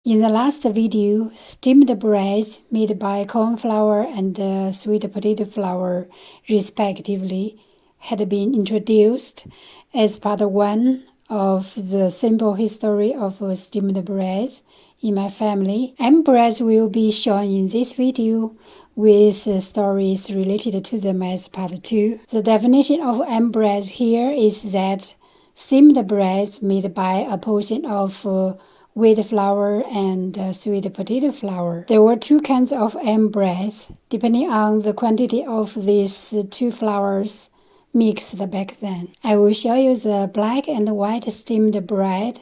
In the last video, steamed breads made by corn flour and sweet potato flour, respectively, had been introduced as part one of the simple history of steamed breads in my family. M-breads will be shown in this video with stories related to them as part 2. The definition of M-breads here is that steamed breads made by a portion of wheat flour and sweet potato flour. There were two kinds of M-breads, depending on the quantity of these two flours mixed back then. I will show you the black and white steamed bread,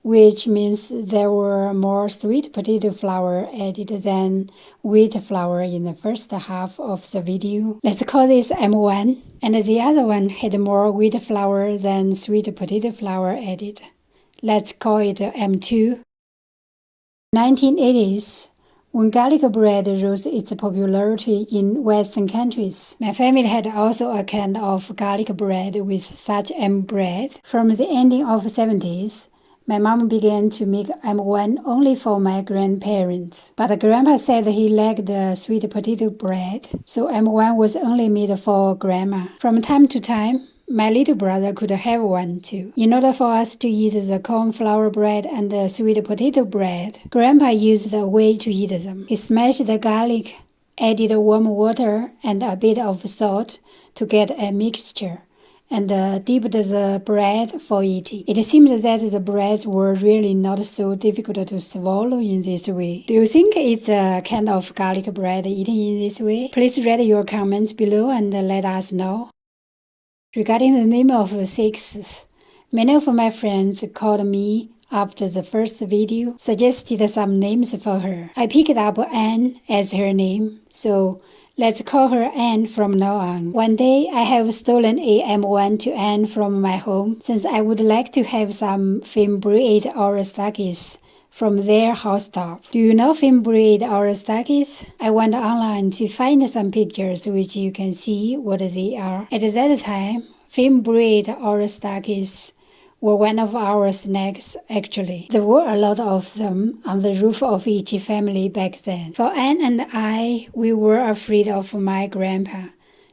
which means there were more sweet potato flour added than wheat flour in the first half of the video. Let's call this M1, and the other one had more wheat flour than sweet potato flour added. Let's call it M2. 1980s, when garlic bread rose its popularity in Western countries, my family had also a kind of garlic bread with such M-bread. From the ending of the 70s, my mom began to make M1 only for my grandparents. But Grandpa said he liked the sweet potato bread, so M1 was only made for Grandma. From time to time, my little brother could have one too. In order for us to eat the corn flour bread and the sweet potato bread, Grandpa used a way to eat them. He smashed the garlic, added warm water and a bit of salt to get a mixture, and dipped the bread for eating. It seemed that the breads were really not so difficult to swallow in this way. Do you think it's a kind of garlic bread eaten in this way? Please write your comments below and let us know. Regarding the name of Sixth, many of my friends called me after the first video, suggested some names for her. I picked up Anne as her name, so let's call her Anne from now on. One day, I have stolen a M1 to Anne from my home, since I would like to have some fimbriate Aurostakis from their housetop. Do you know fimbriate Aurostakis? I went online to find some pictures which you can see what they are. At that time, fimbriate Aurostakis were one of our snacks actually. There were a lot of them on the roof of each family back then. For Anne and I, we were afraid of my grandpa,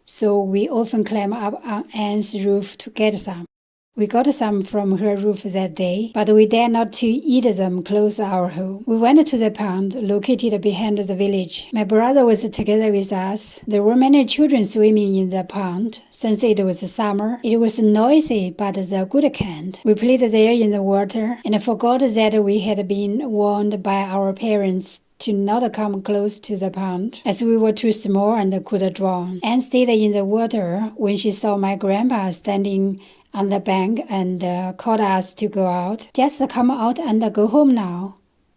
so we often climbed up on Anne's roof to get some. We got some from her roof that day, but we dared not to eat them close to our home. We went to the pond located behind the village. My brother was together with us. There were many children swimming in the pond. Since it was summer, it was noisy, but the good kind. We played there in the water and forgot that we had been warned by our parents to not come close to the pond, as we were too small and could drown. Anne stayed in the water when she saw my grandpa standing on the bank and called us to go out. Just come out and go home now,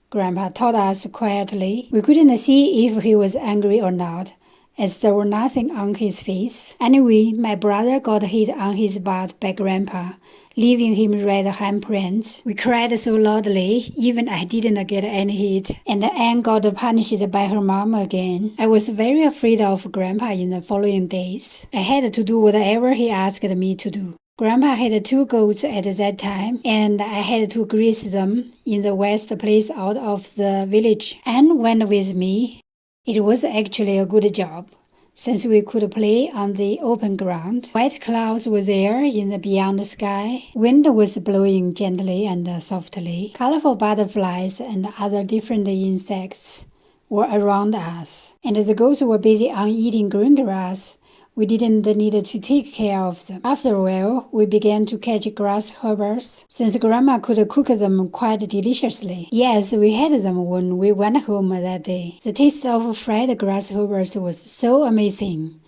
Grandpa told us quietly. We couldn't see if he was angry or not, as there was nothing on his face. Anyway, my brother got hit on his butt by Grandpa, leaving him red handprints. We cried so loudly, even I didn't get any hit, and Anne got punished by her mom again. I was very afraid of Grandpa in the following days. I had to do whatever he asked me to do. Grandpa had 2 goats at that time, and I had to grease them in the west place out of the village. Anne went with me. It was actually a good job, since we could play on the open ground. White clouds were there in the beyond sky. Wind was blowing gently and softly. Colorful butterflies and other different insects were around us, and the goats were busy on eating green grass. We didn't need to take care of them. After a while, we began to catch grasshoppers, since Grandma could cook them quite deliciously. Yes, we had them when we went home that day. The taste of fried grasshoppers was so amazing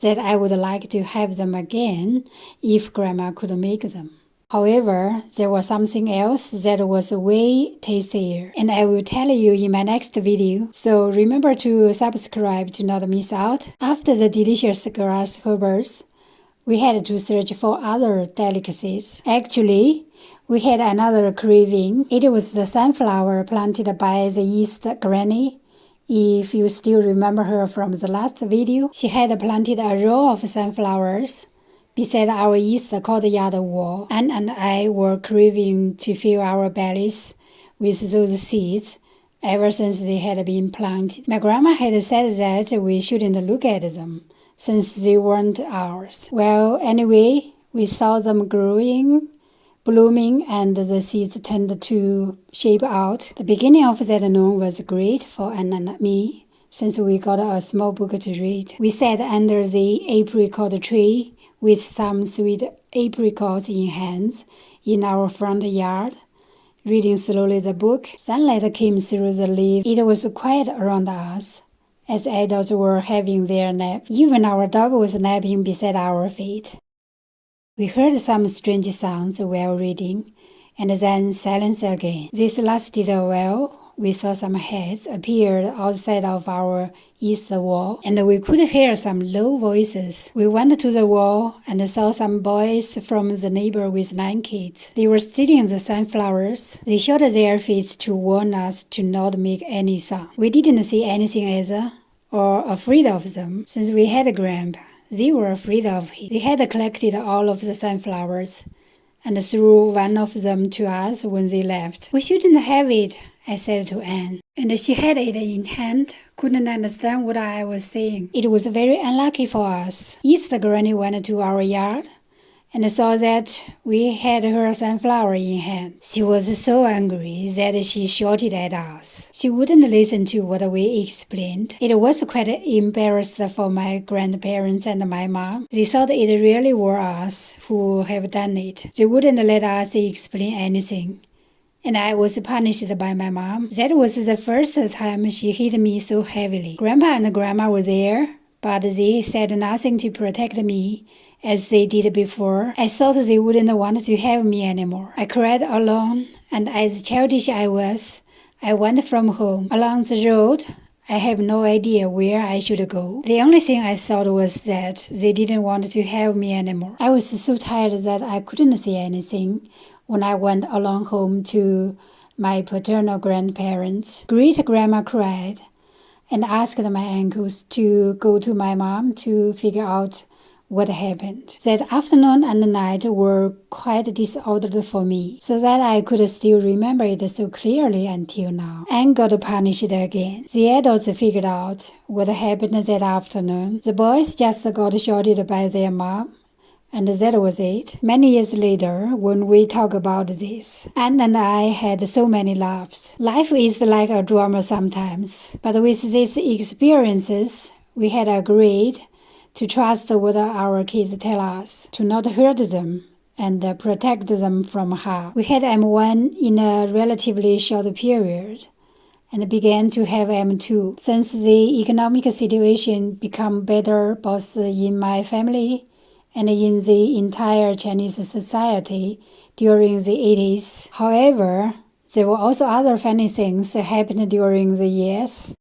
that I would like to have them again if Grandma could make them. However, there was something else that was way tastier, and I will tell you in my next video, so remember to subscribe to not miss out. After the delicious grasshoppers, we had to search for other delicacies. Actually, we had another craving. It was the sunflower planted by the East Granny. If you still remember her from the last video, she had planted a row of sunflowers beside our east courtyard wall. Anne and I were craving to fill our bellies with those seeds ever since they had been planted. My grandma had said that we shouldn't look at them, since they weren't ours. Well, anyway, we saw them growing, blooming, and the seeds tended to shape out. The beginning of that noon was great for Anne and me, since we got a small book to read. We sat under the apricot tree with some sweet apricots in hands in our front yard, reading slowly the book. Sunlight came through the leaves. It was quiet around us, as adults were having their nap. Even our dog was napping beside our feet. We heard some strange sounds while reading, and then silence again. This lasted a while. We saw some heads appear outside of our east wall, and we could hear some low voices. We went to the wall and saw some boys from the neighbor with 9 kids. They were stealing the sunflowers. They shot their feet to warn us to not make any sound. We didn't see anything either, or afraid of them, since we had Grandpa. They were afraid of him. They had collected all of the sunflowers and threw one of them to us when they left. We shouldn't have it, I said to Anne. And she had it in hand, couldn't understand what I was saying. It was very unlucky for us. Easter Granny went to our yard and saw that we had her sunflower in hand. She was so angry that she shouted at us. She wouldn't listen to what we explained. It was quite embarrassing for my grandparents and my mom. They thought it really were us who have done it. They wouldn't let us explain anything, and I was punished by my mom. That was the first time she hit me so heavily. Grandpa and Grandma were there, but they said nothing to protect me, as they did before. I thought they wouldn't want to have me anymore. I cried alone, and as childish I was, I went from home. Along the road, I have no idea where I should go. The only thing I thought was that they didn't want to have me anymore. I was so tired that I couldn't say anything when I went along home to my paternal grandparents. Great-grandma cried and asked my uncles to go to my mom to figure out what happened. That afternoon and night were quite disordered for me, so that I could still remember it so clearly until now. Anne got punished again. The adults figured out what happened that afternoon. The boys just got shouted by their mom, and that was it. Many years later, when we talk about this, Anne and I had so many laughs. Life is like a drama sometimes, but with these experiences, we had agreed to trust what our kids tell us, to not hurt them, and protect them from harm. We had M1 in a relatively short period, and began to have M2. Since the economic situation became better both in my family and in the entire Chinese society during the 80s. However, there were also other funny things that happened during the years,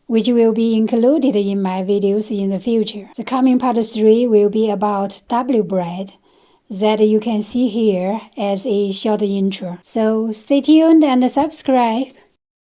which will be included in my videos in the future. The coming part 3 will be about W bread that you can see here as a short intro. So stay tuned and subscribe.